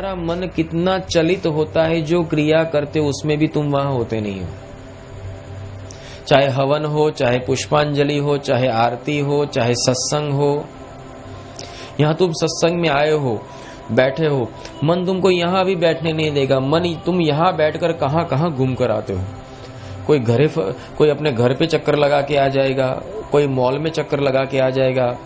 तुम्हारा मन कितना चलित होता है, जो क्रिया करते उसमें भी तुम वहां होते नहीं हो। चाहे हवन हो, चाहे पुष्पांजलि हो, चाहे आरती हो, चाहे सत्संग हो। यहां तुम सत्संग में आए हो, बैठे हो, मन तुमको यहां भी बैठने नहीं देगा। मन तुम यहां बैठकर कहां कहां घूम कर आते हो। कोई अपने घर पे चक्कर लगा के आ जाएगा, कोई मॉल में चक्कर लगा के आ जाएगा,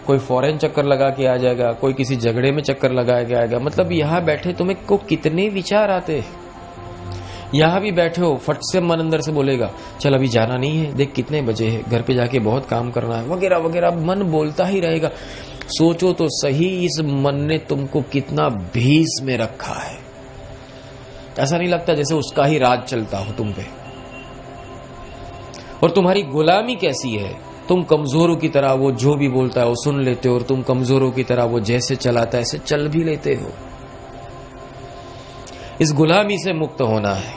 कोई फॉरेन चक्कर लगा के आ जाएगा, कोई किसी झगड़े में चक्कर लगा के आएगा। मतलब यहां बैठे तुम्हें को कितने विचार आते हैं। यहां भी बैठे हो, फट से मन अंदर से बोलेगा चल अभी जाना नहीं है, देख कितने बजे है, घर पे जाके बहुत काम करना है, वगैरह वगैरह। मन बोलता ही रहेगा। सोचो तो सही, इस मन ने तुमको कितना भीस में रखा है। ऐसा नहीं लगता जैसे उसका ही राज चलता हो तुम पे। और तुम्हारी गुलामी कैसी है, तुम कमजोरों की तरह वो जो भी बोलता है वो सुन लेते हो, और तुम कमजोरों की तरह वो जैसे चलाता है ऐसे चल भी लेते हो। इस गुलामी से मुक्त होना है,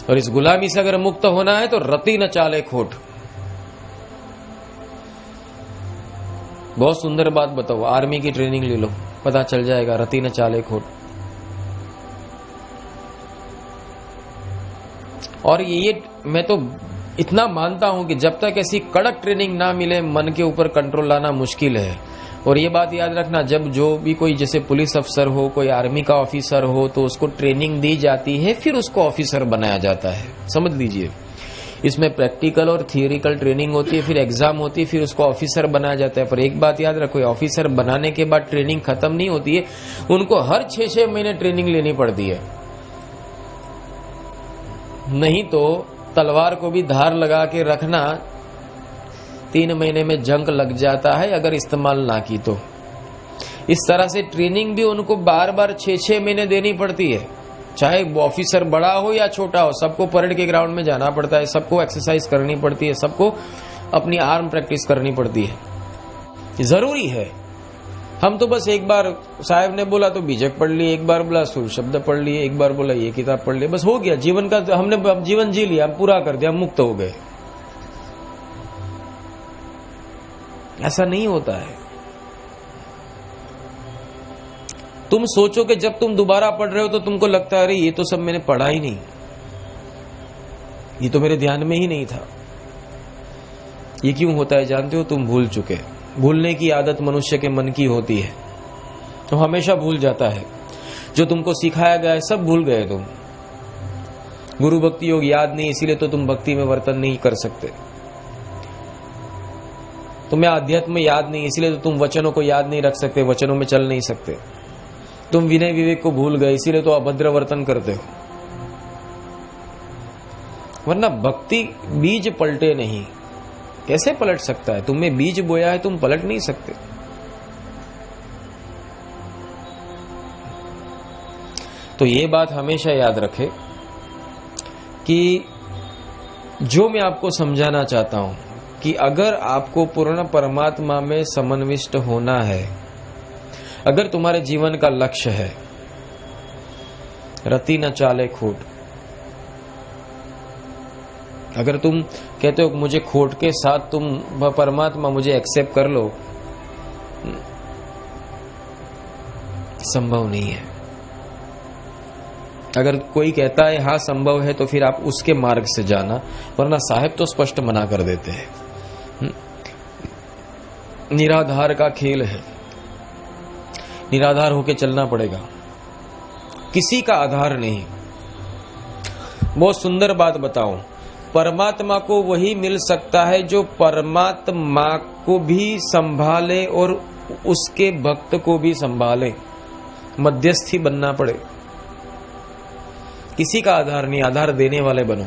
और इस गुलामी से अगर मुक्त होना है तो रति न चाले खोट। बहुत सुंदर बात बताओ, आर्मी की ट्रेनिंग ले लो, पता चल जाएगा रति न चाले खोट। और ये मैं तो इतना मानता हूं कि जब तक ऐसी कड़क ट्रेनिंग ना मिले, मन के ऊपर कंट्रोल लाना मुश्किल है। और ये बात याद रखना, जब जो भी कोई जैसे पुलिस अफसर हो, कोई आर्मी का ऑफिसर हो, तो उसको ट्रेनिंग दी जाती है, फिर उसको ऑफिसर बनाया जाता है। समझ लीजिए, इसमें प्रैक्टिकल और थियोरिकल ट्रेनिंग होती है, फिर एग्जाम होती है, फिर उसको ऑफिसर बनाया जाता है। पर एक बात याद रखो, ऑफिसर बनाने के बाद ट्रेनिंग खत्म नहीं होती है, उनको हर 6-6 महीने ट्रेनिंग लेनी पड़ती है। नहीं तो तलवार को भी धार लगा के रखना, 3 महीने में जंग लग जाता है अगर इस्तेमाल ना की तो। इस तरह से ट्रेनिंग भी उनको बार बार 6-6 महीने देनी पड़ती है। चाहे ऑफिसर बड़ा हो या छोटा हो, सबको परेड के ग्राउंड में जाना पड़ता है, सबको एक्सरसाइज करनी पड़ती है, सबको अपनी आर्म प्रैक्टिस करनी पड़ती है। जरूरी है। हम तो बस एक बार साहब ने बोला तो बीजक पढ़ लिए, एक बार बोला सूर्य शब्द पढ़ लिए, एक बार बोला ये किताब पढ़ लिए, बस हो गया जीवन का। हमने अब जीवन जी लिया, पूरा कर दिया, मुक्त हो गए। ऐसा नहीं होता है। तुम सोचो कि जब तुम दोबारा पढ़ रहे हो तो तुमको लगता है अरे ये तो सब मैंने पढ़ा ही नहीं, ये तो मेरे ध्यान में ही नहीं था। ये क्यों होता है जानते हो? तुम भूल चुके। भूलने की आदत मनुष्य के मन की होती है, तो हमेशा भूल जाता है। जो तुमको सिखाया गया है सब भूल गए तुम। गुरु भक्ति योग याद नहीं, इसीलिए तो तुम भक्ति में वर्तन नहीं कर सकते। तुम्हें आध्यात्म याद नहीं, इसीलिए तो तुम वचनों को याद नहीं रख सकते, वचनों में चल नहीं सकते। तुम विनय विवेक को भूल गए, इसीलिए तो अभद्र वर्तन करते हो। वरना भक्ति बीज पलटे नहीं। कैसे पलट सकता है? तुमने बीज बोया है, तुम पलट नहीं सकते। तो ये बात हमेशा याद रखे कि जो मैं आपको समझाना चाहता हूं कि अगर आपको पूर्ण परमात्मा में समन्विष्ट होना है, अगर तुम्हारे जीवन का लक्ष्य है रति न चाले खोट, अगर तुम कहते हो मुझे खोट के साथ तुम परमात्मा मुझे एक्सेप्ट कर लो, संभव नहीं है। अगर कोई कहता है हाँ संभव है, तो फिर आप उसके मार्ग से जाना, वरना साहब तो स्पष्ट मना कर देते हैं। निराधार का खेल है, निराधार होके चलना पड़ेगा, किसी का आधार नहीं। बहुत सुंदर बात बताऊं, परमात्मा को वही मिल सकता है जो परमात्मा को भी संभाले और उसके भक्त को भी संभाले। मध्यस्थी बनना पड़े। किसी का आधार नहीं, आधार देने वाले बनो।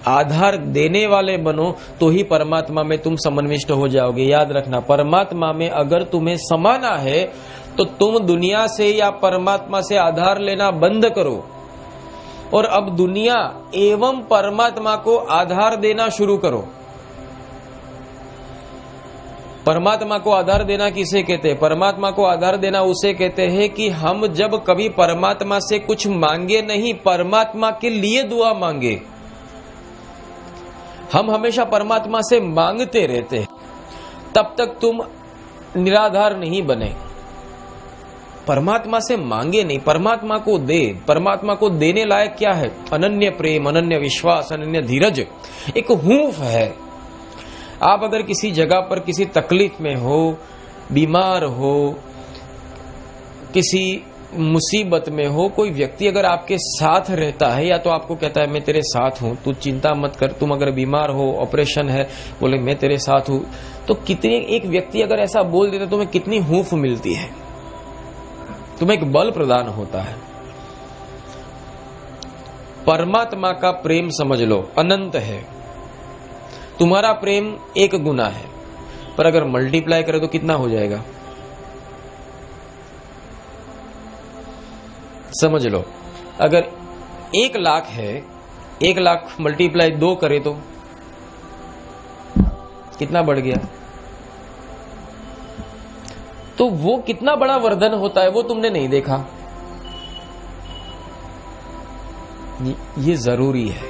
आधार देने वाले बनो तो ही परमात्मा में तुम समन्विष्ट हो जाओगे। याद रखना, परमात्मा में अगर तुम्हें समाना है तो तुम दुनिया से या परमात्मा से आधार लेना बंद करो, और अब दुनिया एवं परमात्मा को आधार देना शुरू करो। परमात्मा को आधार देना किसे कहते हैं? परमात्मा को आधार देना उसे कहते हैं कि हम जब कभी परमात्मा से कुछ मांगे नहीं, परमात्मा के लिए दुआ मांगे। हम हमेशा परमात्मा से मांगते रहते हैं, तब तक तुम निराधार नहीं बने, परमात्मा से मांगे नहीं, परमात्मा को दे। परमात्मा को देने लायक क्या है? अनन्य प्रेम, अनन्य विश्वास, अनन्य धीरज, एक हूंफ है। आप अगर किसी जगह पर किसी तकलीफ में हो, बीमार हो, किसी मुसीबत में हो, कोई व्यक्ति अगर आपके साथ रहता है या तो आपको कहता है मैं तेरे साथ हूं, तू चिंता मत कर, तुम अगर बीमार हो, ऑपरेशन है, बोले मैं तेरे साथ हूं, तो कितने, एक व्यक्ति अगर ऐसा बोल देता तुम्हें कितनी हूंफ मिलती है, तुम्हें एक बल प्रदान होता है। परमात्मा का प्रेम समझ लो अनंत है। तुम्हारा प्रेम 1 गुना है, पर अगर मल्टीप्लाई करें तो कितना हो जाएगा? समझ लो, अगर 1 लाख है, 1 लाख मल्टीप्लाई 2 करे तो कितना बढ़ गया? तो वो कितना बड़ा वर्धन होता है वो तुमने नहीं देखा। ये जरूरी है।